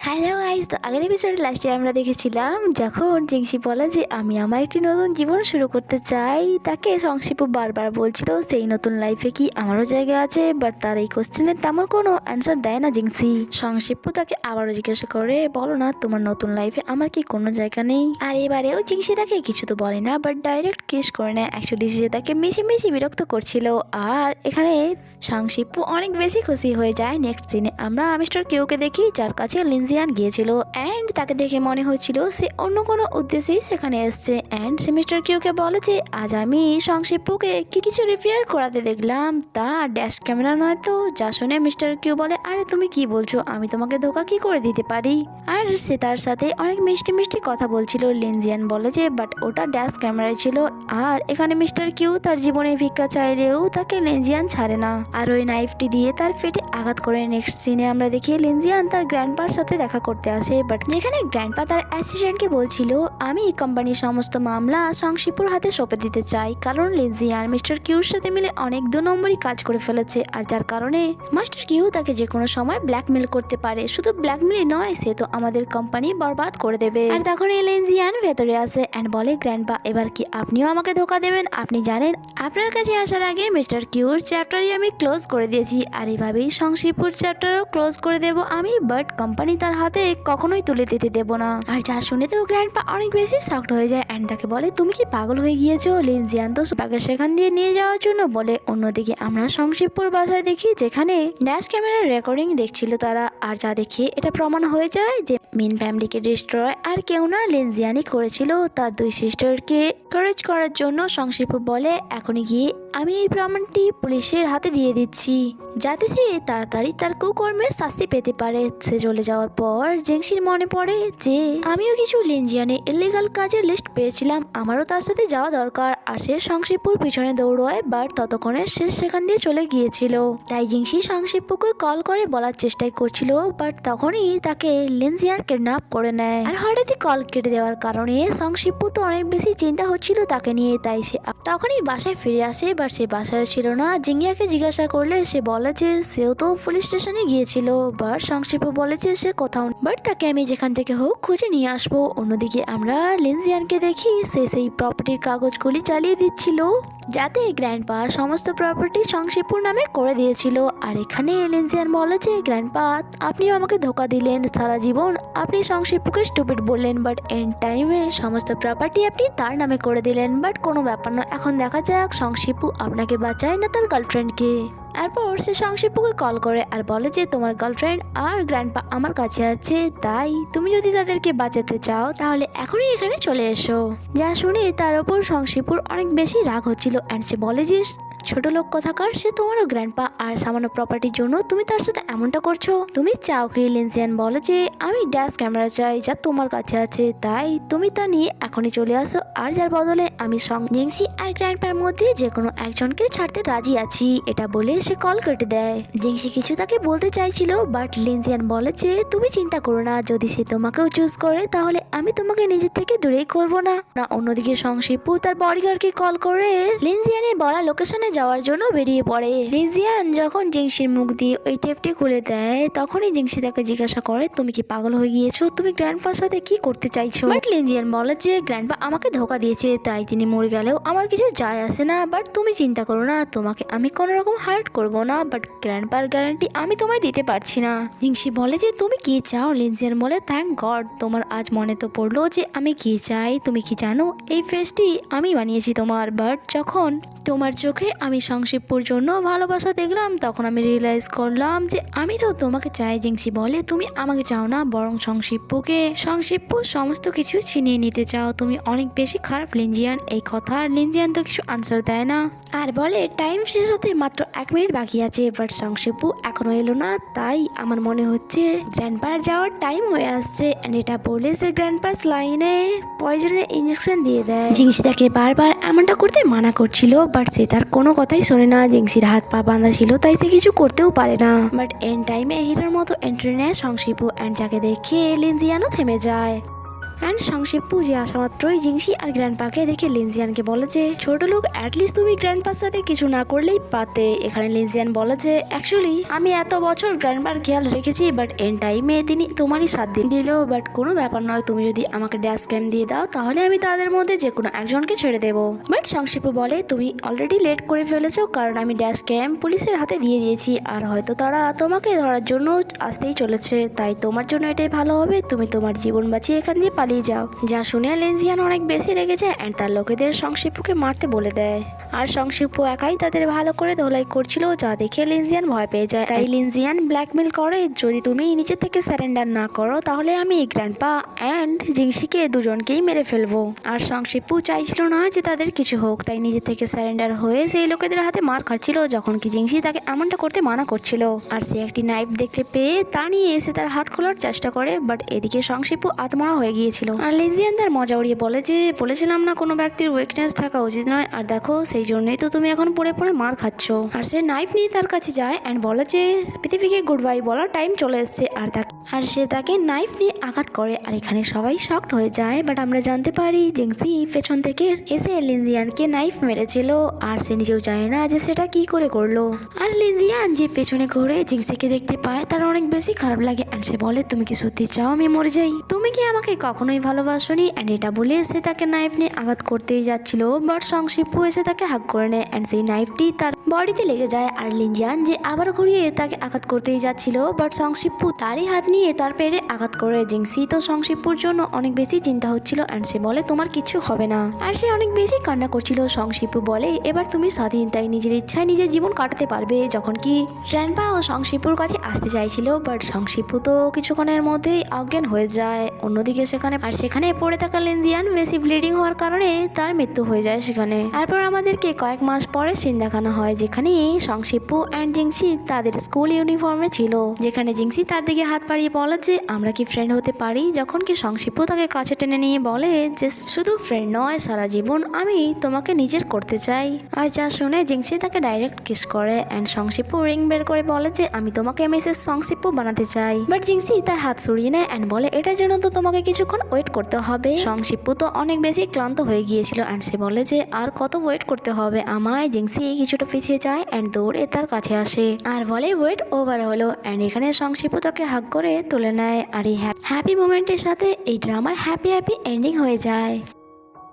Hello guys, তো আগের এপিসোডে লাস্টে আমরা দেখেছিলাম যখন জিংসি বলে যে আমি আমার একটি নতুন জীবন শুরু করতে চাই। তাকে সংশিপু বারবার বলছিল সেই নতুন লাইফে কি আমারও জায়গা আছে, বাট তার এই কোশ্চেনের তেমন কোনো অ্যান্সার দেয় না জিংসি। সংশিপু তাকে আবারও জিজ্ঞাসা করে, বলো না তোমার নতুন লাইফে আমার কি কোনো জায়গা নেই। আর এবারেও জিংসি তাকে কিছু তো বলে না, বাট ডাইরেক্ট কিস করে নেয়। অ্যাকচুয়ালি সে তাকে মিশে বিরক্ত করছিল। আর এখানে সংশিপু অনেক বেশি খুশি হয়ে যায়। নেক্সট সিনে আমরা মিস্টার কিউকে দেখি, যার কাছে লিনজিয়ান গিয়েছিল অ্যান্ড তাকে দেখে মনে হচ্ছিল সে অন্য কোনো উদ্দেশ্যেই সেখানে এসছে। অ্যান্ড সে মিস্টার কিউকে বলে যে আজ আমি সংশিপুকে কিছু রিপেয়ার করাতে দেখলাম, তা ড্যাশ ক্যামেরা নয় তো। যা শুনে মিস্টার কিউ বলে, আরে তুমি কি বলছো, আমি তোমাকে ধোকা কি করে দিতে পারি। আর সে তার সাথে অনেক মিষ্টি কথা বলছিল। লিনজিয়ান বলে যে বাট ওটা ড্যাশ ক্যামেরায় ছিল। আর এখানে মিস্টার কিউ তার জীবনে ভিক্ষা চাইলেও তাকে লিনজিয়ান ছাড়ে না, আর ওই নাইফটি দিয়ে তার পেটে আঘাত করে। নেক্সট সিনে আমরা দেখি লিনজিয়ান তার গ্র্যান্ডপার সাথে দেখা করতে আসে, বাট যেখানে গ্র্যান্ডপা তার অ্যাসিস্ট্যান্টকে বলছিল আমি কোম্পানির সমস্ত মামলা সংশিপুর হাতে সঁপে দিতে চাই, কারণ লিনজিয়ান মিস্টার কিউর সাথে মিলে অনেক 2 নম্বরই কাজ করে ফেলেছে। আর যার কারণে মাস্টার কিউ তাকে যে কোনো সময় ব্ল্যাকমেল করতে পারে। শুধু ব্ল্যাকমেলই নয়, সে তো আমাদের কোম্পানি বরবাদ করে দেবে। আর তখন লিনজিয়ান ভেতরে আসে অ্যান্ড বলে, গ্র্যান্ডপা এবার কি আপনিও আমাকে ধোকা দেবেন? আপনি জানেন আপনার কাছে আসার আগে মিস্টার কিউর চ্যাপ্টারই আমি ক্লোজ করে দিয়েছি, আর এইভাবেই সংশিপুর চ্যাপ্টারও ক্লোজ করে দেব আমি, বাট কোম্পানি তার হাতে কখনোই তুলে দিতে দেব না। আর যা শুনে তো গ্র্যান্ডপা অনেক বেশি শকড হয়ে যায় অ্যান্ড তাকে বলে তুমি কি পাগল হয়ে গিয়েছো? লিনজিয়ান তো তাকে সেখান দিয়ে নিয়ে যাওয়ার জন্য বলে। অন্যদিকে আমরা সংশিপুর বাসায় দেখি, যেখানে ড্যাশ ক্যামেরার রেকর্ডিং দেখছিল তারা। আর যা দেখি এটা প্রমাণ হয়ে যায় যে মেন ফ্যামিলিকে ডিস্ট্রয় আর কেউ না, লিনজিয়ানই করেছিল তার 2 সিস্টারকে করেজ করার জন্য। সংশিপু বলে এখনই গিয়ে আমি এই প্রমাণটি পুলিশের হাতে দিয়ে দিচ্ছি, যাতে সে তাড়াতাড়ি তার কুকর্মের শাস্তি পেতে পারে। সে চলে যাওয়ার পর জেংসির মনে পড়ে যে আমিও কিছু লিনজিয়ানে ইলিগাল কাজের লিস্ট পেয়েছিলাম, আমারও তার সাথে যাওয়া দরকার। আর সে সংশিপুর পিছনে দৌড়য়, বাট ততক্ষণে সে সেখান দিয়ে চলে গিয়েছিল। তাই জিংসি সংশিপুকে কল করে বলার চেষ্টাই করছিল, বাট তখনই তাকে লিনজিয়ান কিডন্যাপ করে নেয়। আর হঠাৎই কল কেটে দেওয়ার কারণে সংশিপু তো অনেক বেশি চিন্তা হচ্ছিল তাকে নিয়ে। তাই সে তখনই বাসায় ফিরে আসে, বাট সে বাসায় ছিল না। জিঙ্গিয়াকে জিজ্ঞাসা করলে সে বলে যে সেও তো পুলিশ স্টেশনে গিয়েছিল, বাট সংশিপু বলে যে সে কোথাও, বাট তাকে আমি যেখান থেকে হোক খুঁজে নিয়ে আসবো। অন্যদিকে আমরা লিনজিয়ানকে দেখি, সে সেই প্রপার্টির কাগজগুলি চালিয়ে দিচ্ছিল, যাতে গ্র্যান্ডপা সমস্ত প্রপার্টি সংশিপুর নামে করে দিয়েছিল। আর এখানে লিনজিয়ান বলে যে গ্র্যান্ডপা আপনিও আমাকে ধোকা দিলেন, সারা জীবন আপনি সংশিপুকে স্টুপিড বললেন, বাট এন্ড টাইমে সমস্ত প্রপার্টি আপনি তার নামে করে দিলেন। বাট কোনো ব্যাপার না, এখন দেখা যাক সংশিপু আপনাকে বাঁচায় না তার গার্লফ্রেন্ডকে। এরপর সে সংশিপুকে কল করে আর বলে যে তোমার গার্লফ্রেন্ড আর গ্র্যান্ডপা আমার কাছে আছে, তাই তুমি যদি তাদেরকে বাঁচাতে চাও তাহলে এখনই এখানে চলে এসো। যা শুনে তার ওপর সংশিপুর অনেক বেশি রাগ হচ্ছিল অ্যান্ড সে বলে যে ছোট লোক কথাকার, সে তোমারও গ্র্যান্ডপা আর সামান্য প্রপার্টির জন্য তুমি তার সাথে এমনটা করছো। তুমি চাও কি? লিনজিয়ান বলে যে আমি ড্যাশ ক্যামেরা চাই যা তোমার কাছে আছে, তাই তুমি তা নিয়ে এখনই চলে আসো, আর যার বদলে আমি জিংসি আর গ্র্যান্ডপার মধ্যে যে কোনো একজনকে ছাড়তে রাজি আছি। এটা বলে সে কল কেটে দেয়। জিংসি কিছু তাকে বলতে চাইছিল, বাট লিনজিয়ান বলে যে তুমি চিন্তা করো না, যদি সে তোমাকেও চুজ করে তাহলে আমি তোমাকে নিজের থেকে দূরেই করবো না। অন্যদিকে সংশিপু তার বডিগার্ডকে কল করে লিনজিয়ানের বলা লোকেশনে যাওয়ার জন্য বেরিয়ে পড়ে। লিনজিয়ান যখন জিংসির মুখ দিয়ে ওই টেপটি খুলে দেয়, তখনই জিংসি তাকে জিজ্ঞাসা করে তুমি কি পাগল হয়ে গিয়েছো, তুমি গ্র্যান্ডপার সাথে কি করতে চাইছো? বাট লিনজিয়ান বলে যে গ্র্যান্ডপা আমাকে ধোকা দিয়েছে, তাই তিনি মরে গেলেও আমার কিছু যায় আসে না, বাট তুমি চিন্তা করো না, তোমাকে আমি কোনো রকম হার্ট করবো না, বাট গ্র্যান্ডপার গ্যারান্টি আমি তোমায় দিতে পারছি না। জিংসি বলে যে তুমি কি চাও? লিনজিয়ান বলে থ্যাংক গড তোমার আজ মনে তো পড়লো যে আমি কি চাই। তুমি কি জানো এই ফেসটি আমি বানিয়েছি তোমার, বাট যখন তোমার চোখে আমি সংশিপুর জন্য ভালোবাসা দেখলাম তখন আমি রিয়েলাইজ করলাম যে আমি তো তোমাকে চাই। জিংসি বলে তুমি আমাকে চাও না, বরং সংশিপুর সমস্ত কিছু ছিনিয়ে নিতে চাও, তুমি অনেক বেশি খারাপ লিনজিয়ান। এই কথা লিনজিয়ান তো কিছু আনসার দেয় না আর বলে টাইম শেষ হতে মাত্র 1 মিনিট বাকি আছে, বাট সংশিপু এখনো এলো না, তাই আমার মনে হচ্ছে গ্র্যান্ডপার যাওয়ার টাইম হয়ে আসছে। এটা বলে সে গ্র্যান্ডপার লাইনে পয়জনের ইঞ্জেকশন দিয়ে দেয়। জিংসি তাকে বারবার এমনটা করতে মানা করছিল, বাট সে তার কোনো কথাই শোনে না। জিংসির হাত পা বাঁধা ছিল, তাই সে কিছু করতেও পারে না। বাট এন্ড টাইমে হিরোর মতো এন্ট্রি নেয় সংশিপু অ্যান্ড যাকে দেখে লিনজিয়ানও থেমে যায়। অ্যান্ড সংশিপ্পু যে আসা মাত্রই জিংসি আর গ্র্যান্ডপাকে দেখে লিনজিয়ানকে বলে যে ছোট লোক, অ্যাটলিস্ট তুমি গ্র্যান্ডপার সাথে কিছু না করলেই পারতে। এখানে লিনজিয়ান বলে যে অ্যাকচুয়ালি আমি এত বছর গ্র্যান্ডপার খেয়াল রেখেছি, বাট এন টাইমে তিনি তোমারই সাথ দিল, বাট কোনো ব্যাপার নয়, তুমি যদি আমাকে ড্যাশ ক্যাম্প দিয়ে দাও তাহলে আমি তাদের মধ্যে যে কোনো একজনকে ছেড়ে দেবো। বাট সংশিপ্পু বলে তুমি অলরেডি লেট করে ফেলেছো, কারণ আমি ড্যাশ ক্যাম্প পুলিশের হাতে দিয়ে দিয়েছি আর হয়তো তারা তোমাকে ধরার জন্য আসতেই চলেছে, তাই তোমার জন্য এটাই ভালো হবে তুমি তোমার জীবন বাঁচিয়ে এখান দিয়ে পালিয়ে যাও। যা শুনে লিনজিয়ান অনেক বেশি রেগে যায় অ্যান্ড তার লোকেদের সংশিপ্পুকে মারতে বলে দেয়। আর সংশিপ্পু একাই তাদের ভালো করে ধোলাই করছিল, যা দেখে লিনজিয়ান ভয় পেয়ে যায়। তাই লিনজিয়ান ব্ল্যাকমেল করে যদি তুমি নিচে থেকে সারেন্ডার না করো তাহলে আমি গ্র্যান্ডপা অ্যান্ড জিংসিকে দুজনকেই মেরে ফেলবো। আর সংশিপ্পু চাইছিল না যে তাদের কিছু হোক, তাই নিজে থেকে সারেন্ডার হয়ে সেই লোকেদের হাতে মার খাচ্ছিল, যখন কি জিংসি তাকে এমনটা করতে মানা করছিল। আর সে একটি নাইফ দেখতে পেয়ে তা নিয়ে এসে তার হাত খোলার চেষ্টা করে, বাট এদিকে সংশিপ্পু আত্মরা হয়ে গিয়েছিল। আর লিনজিয়ান তার মজা উড়িয়ে বলে যে বলেছিলাম না কোনো ব্যক্তির উইকনেস থাকা উচিত নয়, আর দেখো সেই জন্যই তো তুমি এখন পড়ে পড়ে মার খাচ্ছ। আর সে নাইফ নিয়ে তার কাছে যায় অ্যান্ড বলে যে পৃথিবীকে গুড বাই বলার টাইম চলে এসছে। আর সে তাকে নাইফ নিয়ে আঘাত করে। আর এখানে সবাই শকড হয়ে যায়, বাট আমরা জানতে পারি জিংসি পেছন থেকে এসে লিনজিয়ানকে নাইফ মেরেছিল, আর সে নিজেও জানে না যে সেটা কি করে করলো। আর লিনজিয়ান যে পেছনে ঘুরে জিংসিকে দেখতে পায় তার অনেক বেশি খারাপ লাগে অ্যান্ড সে বলে তুমি কি সত্যি চাও আমি মরে যাই? তুমি কি আমাকে কখনোই ভালোবাসোনি? অ্যান্ড এটা বলে সে তাকে নাইফ নিয়ে আঘাত করতেই যাচ্ছিল, বাট সংশিপ্পু এসে তাকে হাগ করে নেয় অ্যান্ড সেই নাইফটি তার বডিতে লেগে যায়। আর লিনজিয়ান যে আবার ঘুরিয়ে তাকে আঘাত করতেই যাচ্ছিল, বাট সংশিপ্পু তারই হাত নিয়ে তার পেটে আঘাত করে। জিংসি তো সংশিপ্পুর জন্য অনেক বেশি চিন্তা হচ্ছিল অ্যান্ড সে বলে তোমার কিছু হবে না। আর সে অনেক বেশি কান্না করছিল। সংশিপ্পু বলে এবার তুমি স্বাধীন, তাই নিজের ইচ্ছায় নিজের জীবন কাটাতে পারবে। যখন কি গ্র্যান্ডপা ও সংশিপ্পুর কাছে আসতে চাইছিল, বাট সংশিপ্পু তো কিছুক্ষণের মধ্যেই অজ্ঞান হয়ে যায়। অন্যদিকে সেখানে পড়ে থাকা লিনজিয়ান বেশি ব্লিডিং হওয়ার কারণে তার মৃত্যু হয়ে যায় সেখানে। তারপর আমাদেরকে কয়েক মাস পরে সিন দেখানো হয় যেখানে সংশিপ্পু অ্যান্ড জিংসি তাদের স্কুল ইউনিফর্মে ছিল, যেখানে জিংসি তার দিকে হাত বাড়িয়ে বলে যে আমরা কি ফ্রেন্ড হতে পারি, যখন কি সংশিপ্পু তাকে কাছে টেনে নিয়ে বলে যে শুধু ফ্রেন্ড নয়, সারা জীবন আমি তোমাকে নিজের করতে চাই। আর যা শুনে জিংসি তাকে ডাইরেক্ট কিস করে অ্যান্ড সংশিপ্পু রিং বের করে বলে যে আমি তোমাকে মিসেস সংশিপ্পু বানাতে চাই। বাট জিংসি তার হাত সরিয়ে নেয় অ্যান্ড বলে এটার জন্য তো তোমাকে কিছুক্ষণ ওয়েট করতে হবে। সংশিপ্পু তো অনেক বেশি ক্লান্ত হয়ে গিয়েছিল অ্যান্ড সে বলে যে আর কত ওয়েট করতে হবে আমায়। জিংসি কিছুটা পিছিয়ে যায় অ্যান্ড দৌড়ে তার কাছে আসে আর বলে ওয়েট ওভার হলো। অ্যান্ড এখানে সংশিপ্পু তাকে হাগ করে তুলে নেয়। আর এই হ্যাপি মোমেন্টের সাথে এই ড্রামার হ্যাপি এন্ডিং হয়ে যায়।